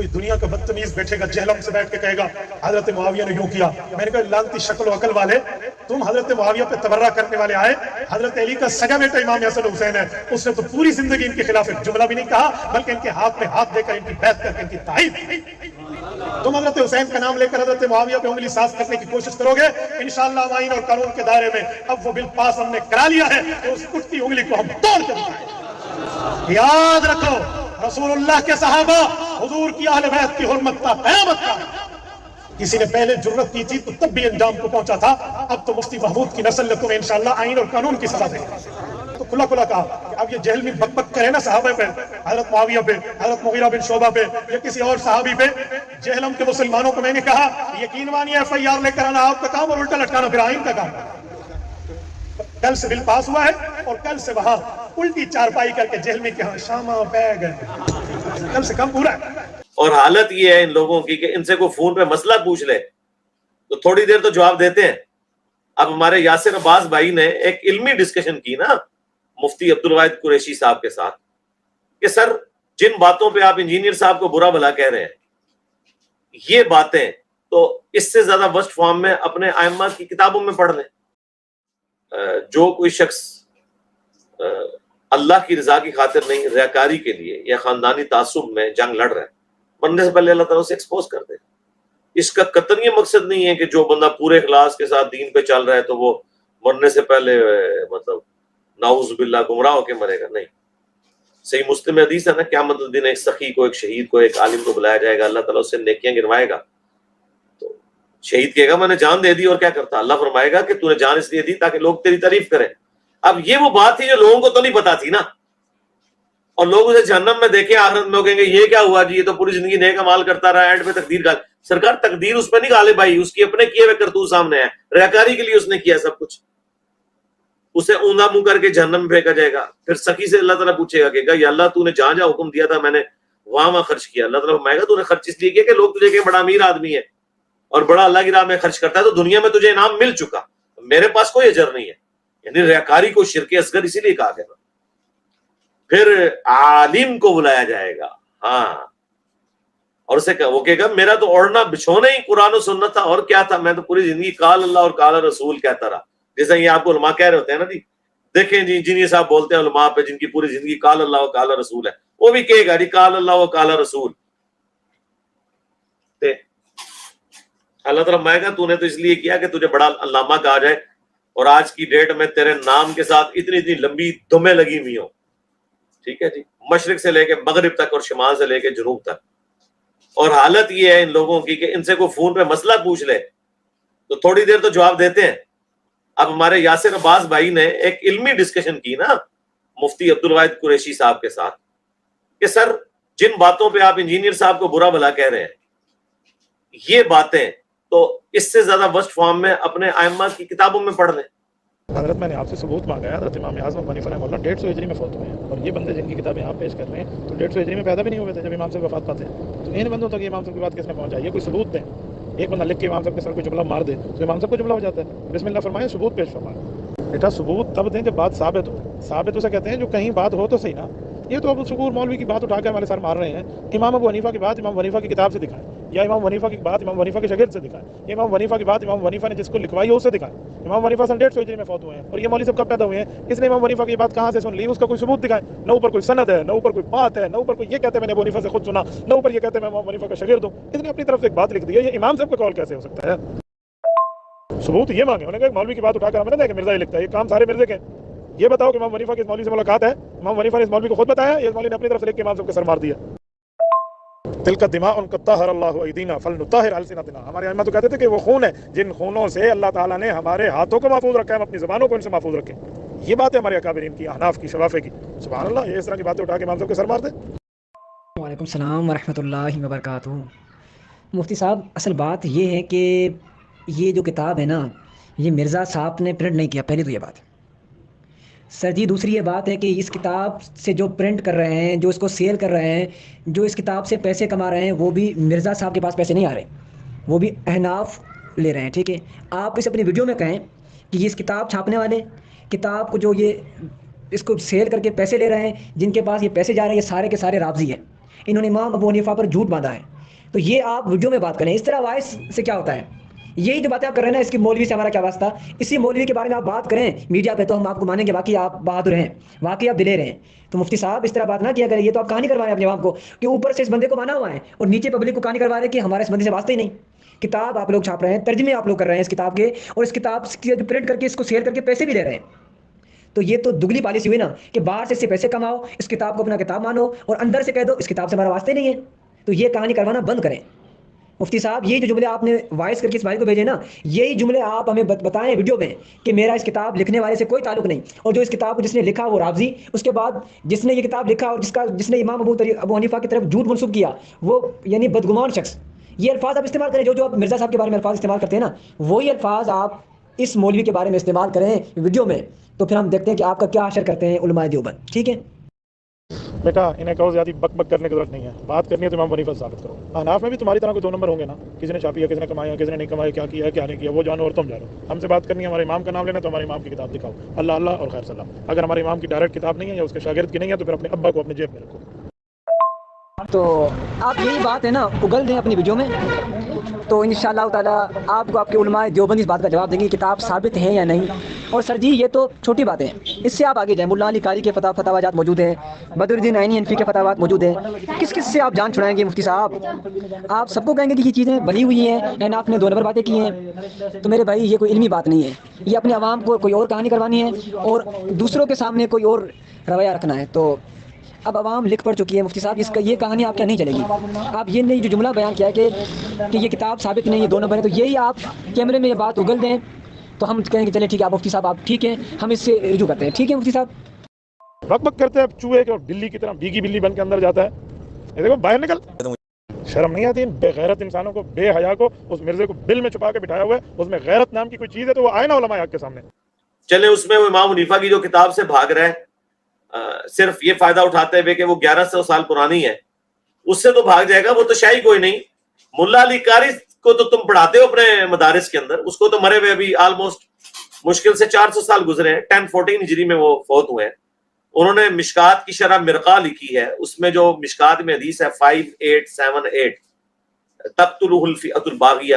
کوئی دنیا کا بدتمیز بیٹھے گا جہلم سے بیٹھ کے کہے گا حضرت معاویہ نے یوں کیا. میں نے کہا لعنتی شکل و عقل والے, تم حضرت معاویہ پہ تبرہ کرنے والے آئے. حضرت علی کا سگا بیٹا امام حسن حسین ہے, اس نے تو پوری زندگی ان کے خلاف ایک جملہ بھی نہیں کہا, بلکہ ان کے ہاتھ میں ہاتھ دے کر ان کی بیعت کر کے ان کی تائید. تم حضرت حسین کا نام لے کر حضرت معاویہ پہ انگلی ساز کرنے کی کوشش کرو گے, انشاءاللہ آئین اور قانون کے دائرے میں اب وہ بل پاس ہم نے کرا لیا ہے, تو اس کٹتی انگلی کو ہم توڑ کر دکھائیں. یاد رکھو رسول اللہ کے صحابہ, حضور کی اہل بیت کی حرمت کا قیامت کا. کسی نے پہلے جرت کی تھی تو تب بھی انجام کو پہنچا تھا, اب تو مفتی محمود کی نسل نے تمہیں انشاءاللہ آئین اور قانون کی سزا دے گی. تو کھلا کھلا کہا کہ اب یہ جہل میں بک بک کرے نا صحابہ پہ, حضرت معاویہ پہ, حضرت مغیرہ بن شعبہ پہ, یا کسی اور صحابی پہ, جہلم کے مسلمانوں کو میں نے کہا یقین مانیے ایف آئی آر لے کر آنا آپ کا کام اور الٹا لٹکانا پھر آئین کا کام. کل سے بل پاس ہوا ہے اور کل سے وہاں الٹی چارپائی کر کے جیل میں کہ ہاں شامہ بیگ ہے, کل سے کم پورا ہے. اور حالت یہ ہے ان لوگوں کی کہ ان سے کوئی فون پہ مسئلہ پوچھ لے تو تھوڑی دیر تو جواب دیتے ہیں. اب ہمارے یاسر عباس بھائی نے ایک علمی ڈسکشن کی نا مفتی عبدالواحد قریشی صاحب کے ساتھ کہ سر جن باتوں پہ آپ انجینئر صاحب کو برا بھلا کہہ رہے ہیں یہ باتیں تو اس سے زیادہ ورسٹ فارم میں اپنے ائمہ کی کتابوں میں پڑھ لیں. جو کوئی شخص اللہ کی رضا کی خاطر نہیں ریاکاری کے لیے یا خاندانی تعصب میں جنگ لڑ رہا ہے, مرنے سے پہلے اللہ تعالیٰ اسے ایکسپوز کر دے. اس کا قطعاً یہ مقصد نہیں ہے کہ جو بندہ پورے اخلاص کے ساتھ دین پہ چل رہا ہے تو وہ مرنے سے پہلے مطلب نعوذ باللہ گمراہ ہو کے مرے گا. نہیں, صحیح مسلم حدیث ہے نا, قیامت الدین ایک سخی کو, ایک شہید کو, ایک عالم کو بلایا جائے گا, اللہ تعالیٰ اس سے نیکیاں گنوائے گا. تو شہید کہے گا میں نے جان دے دی اور کیا کرتا, اللہ فرمائے گا کہ تو نے جان اس لیے دی تاکہ لوگ تیری تعریف کریں. اب یہ وہ بات تھی جو لوگوں کو تو نہیں پتا تھی نا, اور لوگ اسے جہنم میں دیکھیں آخرت میں کہیں گے یہ کیا ہوا جی, یہ تو پوری زندگی نیک اعمال کرتا رہا, اینڈ پہ تقدیر کا سرکار تقدیر اس پہ نہیں غالب بھائی, اس کی اپنے کیے ہوئے کرتوت سامنے ہے, ریاکاری کے لیے اس نے کیا سب کچھ. اسے اوندا منہ کر کے جہنم میں پھینکا جائے گا. پھر سخی سے اللہ تعالیٰ پوچھے گا کہ یا اللہ تو نے جہاں جہاں حکم دیا تھا میں نے وہاں خرچ کیا. اللہ تعالیٰ فرمائے گا تو نے خرچ اس لیے کیا کہ لوگ تجھے کہ بڑا امیر آدمی ہے اور بڑا اللہ کی راہ میں خرچ کرتا ہے, تو دنیا میں تجھے انعام مل چکا, میرے پاس کوئی اجر نہیں ہے. یعنی ریاکاری کو شرک اصغر اسی لیے کہا گیا. پھر عالم کو بلایا جائے گا, ہاں, اور اسے وہ کہے گا میرا تو اوڑھنا بچھونا ہی قرآن و سنت تھا, اور کیا تھا, میں تو پوری زندگی قال اللہ اور قال رسول کہتا رہا. جیسا یہ آپ کو علماء کہہ رہے ہوتے ہیں نا جی, دیکھیں جی انجینئر صاحب بولتے ہیں علماء پہ جن کی پوری زندگی قال اللہ و قال رسول ہے, وہ بھی کہے گا جی قال اللہ و قال رسول. اللہ تعالیٰ فرمائے گا تو نے تو اس لیے کیا کہ تجھے بڑا علامہ کہا جائے, اور آج کی ڈیٹ میں تیرے نام کے ساتھ اتنی اتنی لمبی دمیں لگی ہوئی ہوں, ٹھیک ہے جی, مشرق سے لے کے مغرب تک اور شمال سے لے کے جنوب تک. اور حالت یہ ہے ان لوگوں کی کہ ان سے کوئی فون پہ مسئلہ پوچھ لے تو تھوڑی دیر تو جواب دیتے ہیں. اب ہمارے یاسر عباس بھائی نے ایک علمی ڈسکشن کی نا مفتی عبدالواحد قریشی صاحب کے ساتھ کہ سر جن باتوں پہ آپ انجینئر صاحب کو برا بھلا کہہ رہے ہیں یہ باتیں تو اس سے زیادہ ورسٹ فارم میں اپنے ائمہ کی کتابوں میں پڑھ لیں. حضرت میں نے آپ سے ثبوت مانگا ہے, حضرت امام اعظم ابو حنیفہ رحمہ اللہ 150 ہجری میں فوت ہوئے ہیں, اور یہ بندے جن کی کتابیں آپ پیش کر رہے ہیں تو 150 ہجری میں پیدا بھی نہیں ہوئے تھے جب امام صاحب وفات پاتے ہیں. تو ان بندوں تک امام صاحب کی بات کس نے پہنچائی, یہ کوئی ثبوت دیں. ایک بندہ لکھ کے امام صاحب کے سر کو جملہ مار دے تو امام صاحب کو جملہ ہو جاتا ہے. بسم اللہ فرمائیں, ثبوت پیش فرمائیں. بیٹا ثبوت تب دیں جب بات ثابت ہو. ثابت اسے کہتے ہیں جو کہیں بات ہو تو صحیح نا. یہ تو ابو شکور مولوی کی بات اٹھا کے ہمارے سر مار رہے ہیں. امام ابو حنیفہ کی بات امام حنیفہ کی کتاب سے دکھائیں, یا امام حنیفہ کی بات امام حنیفہ کے شاگرد سے دکھائیں, یا امام حنیفہ کی بات امام حنیفہ نے جس کو لکھوائی ہے اس سے دکھائیں. امام حنیفہ 150 ہجری میں فوت ہوئے ہیں, اور یہ مولوی صاحب کب پیدا ہوئے ہیں, اس نے امام حنیفہ کی بات کہاں سے سن لی, اس کا کوئی ثبوت دکھائیں. نہ اوپر کوئی سند ہے, نہ اوپر کوئی بات ہے, نہ اوپر کوئی یہ کہتے ہیں میں نے ابو حنیفہ سے خود سنا, نہ اوپر یہ کہتے ہیں میں امام حنیفہ کا شاگرد ہوں. اس نے اپنی طرف سے ایک بات لکھ دی ہے, یہ امام صاحب کا قول کیسے ہو سکتا ہے. ثبوت یہ مانگے, انہوں نے کہا مرزا کی بات اٹھا کر ہمیں نہ دے کہ مرزا یہ لکھتا ہے, یہ کام سارے مرزے کے. یہ بتاؤ کہ امام حنیفہ کے اس مولوی سے ملاقات ہے, امام حنیفہ نے اس مولوی کو خود بتایا, یہ مولوی نے اپنی طرف سے لکھ کے امام صاحب کے سر مار دیا. تلک دماء قد طہر اللہ ایدینا فلنطہر السنتنا. ہمارے ائمہ تو کہتے تھے کہ وہ خون ہے جن خونوں سے اللہ تعالیٰ نے ہمارے ہاتھوں کو محفوظ رکھا ہے, ہم اپنی زبانوں کو ان سے محفوظ رکھیں. یہ بات ہے ہمارے اکابرین کی, احناف کی, شوافے کی. سبحان اللہ, یہ اس طرح کی باتیں اٹھا کے امام صاحب کے سر مار دے. وعلیکم السلام ورحمۃ اللہ وبرکاتہ. مفتی صاحب اصل بات یہ ہے کہ یہ جو کتاب ہے نا یہ مرزا صاحب نے پرنٹ نہیں کیا, پہلی تو یہ بات ہے سر جی. دوسری یہ بات ہے کہ اس کتاب سے جو پرنٹ کر رہے ہیں, جو اس کو سیل کر رہے ہیں, جو اس کتاب سے پیسے کما رہے ہیں, وہ بھی مرزا صاحب کے پاس پیسے نہیں آ رہے, وہ بھی احناف لے رہے ہیں. ٹھیک ہے, آپ اس اپنی ویڈیو میں کہیں کہ یہ اس کتاب چھاپنے والے, کتاب کو جو یہ اس کو سیل کر کے پیسے لے رہے ہیں, جن کے پاس یہ پیسے جا رہے ہیں, یہ سارے کے سارے رافضی ہیں. انہوں نے امام ابو حنیفہ پر جھوٹ باندھا ہے. تو یہ آپ ویڈیو میں بات کریں. اس طرح وائس سے کیا ہوتا ہے؟ یہی جو باتیں آپ کر رہے ہیں نا، اس کی مولوی سے ہمارا کیا واسطہ؟ اسی مولوی کے بارے میں آپ بات کریں میڈیا پہ تو ہم آپ کو مانیں گے، واقعی آپ بہادر ہیں، واقعی آپ دلیر ہیں. تو مفتی صاحب اس طرح بات نہ کیا کریں. یہ تو آپ کہانی کروا رہے ہیں اپنے عوام کو کہ اوپر سے اس بندے کو مانا ہوا ہے اور نیچے پبلک کو کہانی کروا رہے ہیں کہ ہمارے اس بندے سے واسطہ ہی نہیں. کتاب آپ لوگ چھاپ رہے ہیں، ترجمے آپ لوگ کر رہے ہیں اس کتاب کے، اور اس کتاب کی جو پرنٹ کر کے اس کو شیئر کر کے پیسے بھی لے رہے ہیں. تو یہ تو دگلی پالیسی ہوئی نا کہ باہر سے اس سے پیسے کماؤ، اس کتاب کو اپنا کتاب مانو، اور اندر سے کہہ دو اس کتاب سے ہمارا واسطے نہیں ہے. تو یہ کہانی کروانا بند کریں. مفتی صاحب یہ جو جملے آپ نے وائس کر کے اس بھائی کو بھیجے نا، یہی جملے آپ ہمیں بتائیں ویڈیو میں کہ میرا اس کتاب لکھنے والے سے کوئی تعلق نہیں، اور جو اس کتاب کو جس نے لکھا وہ رافضی، اس کے بعد جس نے یہ کتاب لکھا اور جس نے امام ابو حنیفہ کی طرف جھوٹ منسوب کیا وہ یعنی بدگمان شخص. یہ الفاظ آپ استعمال کریں جو آپ مرزا صاحب کے بارے میں الفاظ استعمال کرتے ہیں نا، وہی الفاظ آپ اس مولوی کے بارے میں استعمال کریں ویڈیو میں. تو پھر ہم دیکھتے ہیں کہ آپ کا کیا اشر کرتے ہیں علماء دیوبند. ٹھیک ہے بیٹا انہیں کہو زیادہ بک بک کرنے کی ضرورت نہیں ہے. بات کرنی ہے تو امام حنیفہ ثابت کرو. احناف میں بھی تمہاری طرح کوئی 2 نمبر ہوں گے نا، کسی نے چھاپی ہے، کسی نے کمایا، کسی نے نہیں کمایا، کیا کیا ہے کیا نہیں کیا، وہ جانو اور تم جانو. ہم سے بات کرنی ہے، ہمارے امام کا نام لینا، تو ہمارے امام کی کتاب دکھاؤ، اللہ اللہ اور خیر سلام. اگر ہمارے امام کی ڈائریکٹ کتاب نہیں ہے یا اس کے شاگرد کی نہیں ہے تو پھر اپنے ابا کو اپنے جیب میں رکھو. تو آپ یہی بات ہے نا اگل دیں اپنی ویڈیو میں، تو انشاءاللہ تعالیٰ آپ کو آپ کے علماء دیوبند اس بات کا جواب دیں گے کتاب ثابت ہے یا نہیں. اور سر جی یہ تو چھوٹی باتیں ہیں، اس سے آپ آگے جائیں. ملا علی قاری کے فتاویٰ موجود ہیں، بدر الدین عینی انفی کے فتاویٰ موجود ہیں. کس کس سے آپ جان چھڑائیں گے مفتی صاحب؟ آپ سب کو کہیں گے کہ یہ چیزیں بنی ہوئی ہیں، اینڈ آپ نے 2 نمبر باتیں کی ہیں. تو میرے بھائی یہ کوئی علمی بات نہیں ہے، یہ اپنے عوام کو کوئی اور کہانی کروانی ہے اور دوسروں کے سامنے کوئی اور رویہ رکھنا ہے. تو اب عوام لکھ پڑ چکی ہے مفتی صاحب، اس کا یہ کہانی آپ کیا نہیں چلے گی. آپ یہ نہیں جو جملہ بیان کیا ہے کہ یہ کتاب ثابت نہیں، یہ 2 نمبر ہے، تو یہی آپ کیمرے میں یہ بات اگل دیں تو ہم کہیں گے چلے ٹھیک ہے آپ مفتی صاحب آپ ٹھیک ہیں، ہم اس سے رجوع کرتے ہیں. ٹھیک ہے مفتی صاحب. بک بک کرتے ہیں چوہے کے اور بلی کی طرح بھیگی بلی بن کے اندر جاتا ہے. یہ دیکھو باہر نکل، شرم نہیں آتی ان بے غیرت انسانوں کو، بے حیا کو. اس مرزے کو بل میں چھپا کے بٹھایا ہوا ہے، اس میں غیرت نام کی کوئی چیز ہے تو وہ آئے نا علماء حق کے سامنے. چلے اس میں وہ امام حنیفہ کی جو کتاب سے بھاگ رہے ہیں، صرف یہ فائدہ اٹھاتے ہوئے کہ وہ 1100 سال پرانی ہے، اس سے تو بھاگ جائے گا. وہ تو شاہی کوئی نہیں. ملا علی قاری کو تو تم پڑھاتے ہو اپنے مدارس کے اندر، اس کو تو مرے ہوئے ابھی آلموسٹ مشکل سے 400 سال گزرے ہیں. 1014 ہجری میں وہ فوت ہوئے ہیں. انہوں نے مشکات کی شرح مرقہ لکھی ہے، اس میں جو مشکات میں حدیث ہے 5878 تقتلہ الفئۃ الباغیہ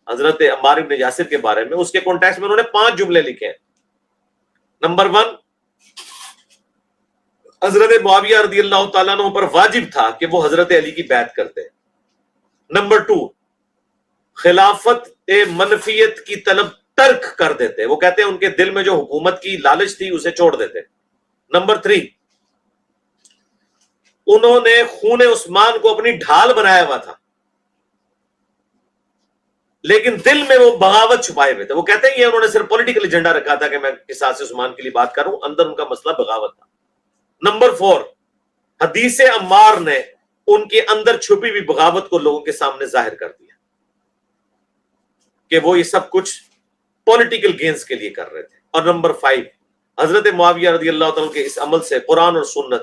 حضرت عمار بن یاسر کے بارے میں، اس کے کانٹیکسٹ میں انہوں نے 5 جملے لکھے ہیں. نمبر 1، حضرت معاویہ رضی اللہ تعالیٰ عنہ پر واجب تھا کہ وہ حضرت علی کی بیعت کرتے. نمبر 2، خلافت منفیت کی طلب ترک کر دیتے، وہ کہتے ہیں ان کے دل میں جو حکومت کی لالچ تھی اسے چھوڑ دیتے. نمبر 3، انہوں نے خون عثمان کو اپنی ڈھال بنایا ہوا تھا لیکن دل میں وہ بغاوت چھپائے ہوئے تھے. وہ کہتے ہیں یہ انہوں نے صرف پولیٹیکل ایجنڈا رکھا تھا کہ میں قصاص عثمان کے لیے بات کروں، اندر ان کا مسئلہ بغاوت تھا. نمبر 4، حدیث عمار نے ان کے اندر چھپی ہوئی بغاوت کو لوگوں کے سامنے ظاہر کر دیا کہ وہ یہ سب کچھ پولیٹیکل گینز کے لیے کر رہے تھے. اور نمبر 5، حضرت معاویہ رضی اللہ تعالیٰ کے اس عمل سے قرآن اور سنت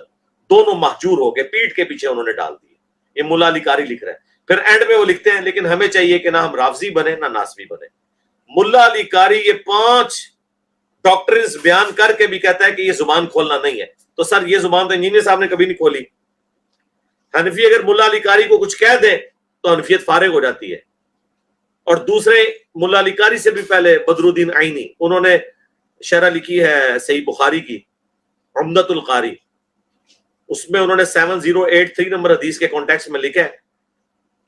دونوں محجور ہو گئے، پیٹ کے پیچھے انہوں نے ڈال دیے. یہ ملا علی قاری لکھ رہے ہیں. پھر اینڈ میں وہ لکھتے ہیں لیکن ہمیں چاہیے کہ نہ ہم رافضی بنے نہ ناسبی بنے. ملا علی قاری یہ 5 ڈاکٹرنز بیان کر کے بھی کہتا ہے کہ یہ زبان کھولنا نہیں ہے. تو سر یہ زبان تو انجینئر صاحب نے کبھی نہیں کھولی. حنفی اگر ملا علی قاری کو کچھ کہہ دے تو حنفیت فارغ ہو جاتی ہے. اور دوسرے ملا علی قاری سے بھی پہلے بدر الدین عینی، انہوں نے شرح لکھی ہے صحیح بخاری کی، عمدۃ القاری. اس میں انہوں نے 7083 نمبر حدیث کے کانٹیکسٹ میں لکھا ہے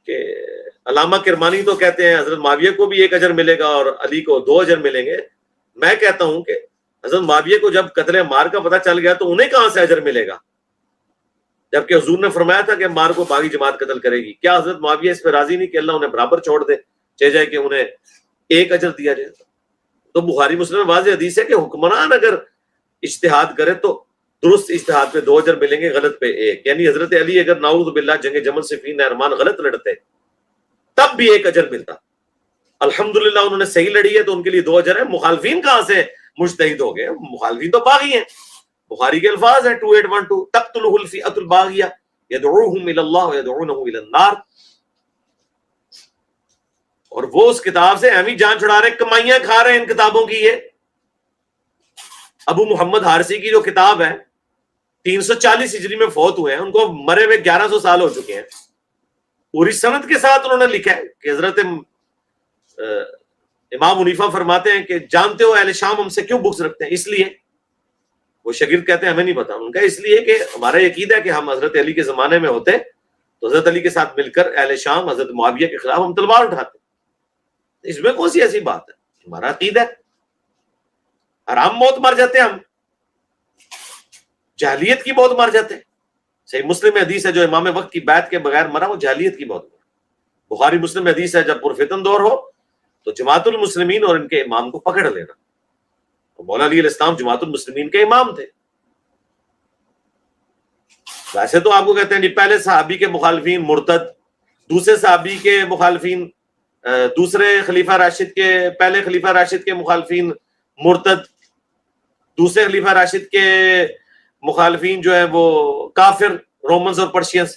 کہ علامہ کرمانی تو کہتے ہیں حضرت معاویہ کو بھی 1 اجر ملے گا اور علی کو 2 اجر ملیں گے. میں کہتا ہوں کہ حضرت معاویہ کو جب قتل عمار کا پتہ چل گیا تو انہیں کہاں سے اجر ملے گا، جبکہ حضور نے فرمایا تھا کہ عمار کو باغی جماعت قتل کرے گی. کیا حضرت معاویہ اس پہ راضی نہیں کہ اللہ انہیں برابر چھوڑ دے، چاہے جائے کہ انہیں 1 اجر دیا جائے؟ تو بخاری مسلم میں واضح حدیث ہے کہ حکمران اگر اجتہاد کرے تو درست اجتہاد پہ 2 اجر ملیں گے، غلط پہ 1. یعنی حضرت علی اگر نعوذ باللہ جنگ جمل صفین نہرمان غلط لڑتے تب بھی 1 اجر ملتا. الحمدللہ انہوں نے صحیح لڑی ہے تو ان کے لیے 2 اجر ہے. مخالفین کہاں سے مجتہد ہو گئے؟ مخالفین تو باغی ہیں. بخاری کے الفاظ ہیں 2812 تقتلہ الفئۃ الباغیہ یدعوہم الی اللہ ویدعونہ الی النار. اور وہ اس کتاب سے اہمی جان چھڑا رہے، کمائیاں کھا رہے ہیں ان کتابوں کی. یہ ابو محمد حارثی کی جو کتاب ہے 340 ہجری میں فوت ہوئے ہیں، ان کو مرے ہوئے 1100 سال ہو چکے ہیں. پوری سند کے ساتھ انہوں نے لکھا ہے کہ حضرت امام حنیفہ فرماتے ہیں کہ جانتے ہو اہل شام ہم سے کیوں بغض رکھتے ہیں؟ اس لیے وہ شاگرد کہتے ہیں ہمیں نہیں پتا. ان کا اس لیے کہ ہمارا عقیدہ ہے کہ ہم حضرت علی کے زمانے میں ہوتے تو حضرت علی کے ساتھ مل کر اہل شام حضرت معاویہ کے خلاف ہم تلوار اٹھاتے. اس میں کون سی ایسی بات ہے؟ ہمارا عقیدہ ہے. حرام موت مر جاتے ہیں ہم, جاہلیت کی موت مر جاتے ہیں. صحیح مسلم میں حدیث ہے جو امام وقت کی بیعت کے بغیر مرا وہ جاہلیت کی موت مرا. بخاری مسلم میں حدیث ہے جب پرفتن دور ہو تو جماعت المسلمین اور ان کے امام کو پکڑ لینا. مولا علی علیہ السلام جماعت المسلمین کے امام تھے. ویسے تو آپ کو کہتے ہیں نہیں, پہلے صحابی کے مخالفین مرتد, دوسرے صحابی کے مخالفین, دوسرے خلیفہ راشد کے, پہلے خلیفہ راشد کے مخالفین مرتد, دوسرے خلیفہ راشد کے مخالفین جو ہیں وہ کافر, رومنز اور پرشینز,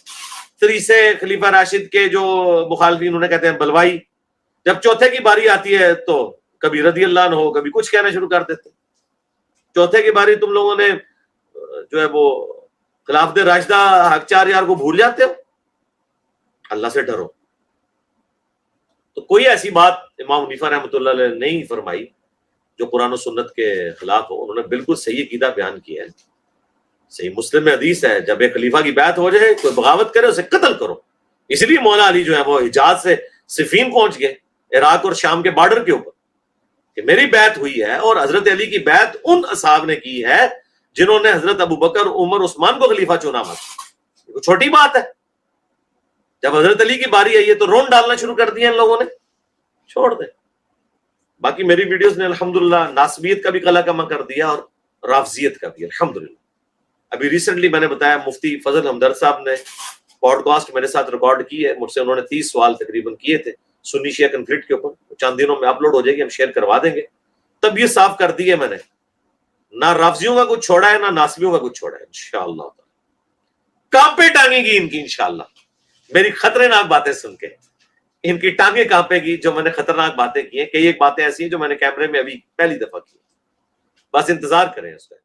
تیسرے خلیفہ راشد کے جو مخالفین انہیں کہتے ہیں بلوائی. جب چوتھے کی باری آتی ہے تو کبھی رضی اللہ عنہ ہو, کبھی کچھ کہنا شروع کر دیتے. چوتھے کی باری تم لوگوں نے جو ہے وہ خلافت راشدہ حق چار یار کو بھول جاتے ہو. اللہ سے ڈرو. تو کوئی ایسی بات امام حنیفہ رحمۃ اللہ علیہ نے نہیں فرمائی جو قرآن و سنت کے خلاف ہو. انہوں نے بالکل صحیح عقیدہ بیان کیا ہے. صحیح مسلم میں حدیث ہے جب ایک خلیفہ کی بیعت ہو جائے کوئی بغاوت کرے اسے قتل کرو. اس لیے مولا علی جو ہے وہ حجاز سے صفین پہنچ گئے, عراق اور شام کے بارڈر کے اوپر, کہ میری بیعت ہوئی ہے اور حضرت علی کی بیعت ان اصحاب نے کی ہے جنہوں نے حضرت ابو بکر, عمر, عثمان کو خلیفہ چنا. مت چھوٹی بات ہے. جب حضرت علی کی باری آئی ہے تو رون ڈالنا شروع کر دیا ان لوگوں نے. چھوڑ دیں. باقی میری ویڈیوز نے الحمدللہ ناسبیت کا بھی قلع کما کر دیا اور رافضیت کا بھی الحمدللہ. ابھی ریسنٹلی میں نے بتایا مفتی فضل ہمدرد صاحب نے پوڈ کاسٹ میرے ساتھ ریکارڈ کی ہے. مجھ سے انہوں نے 30 سوال تقریباً کیے تھے سنی شیعہ کنفلکٹ کے اوپر. چند دنوں میں اپلوڈ ہو جائے گی, ہم شیئر کروا دیں گے. تب یہ صاف کر دی ہے میں نے, نہ رافضیوں کا کچھ چھوڑا ہے نہ ناسبیوں کا کچھ چھوڑا ہے. انشاءاللہ کانپے ٹانگیں گی ان کی انشاءاللہ. میری خطرناک باتیں سن کے ان کی ٹانگیں کانپے گی جو میں نے خطرناک باتیں کی ہیں. کئی ایک باتیں ایسی ہیں جو میں نے کیمرے میں ابھی پہلی دفعہ کی. بس انتظار کریں اس کا.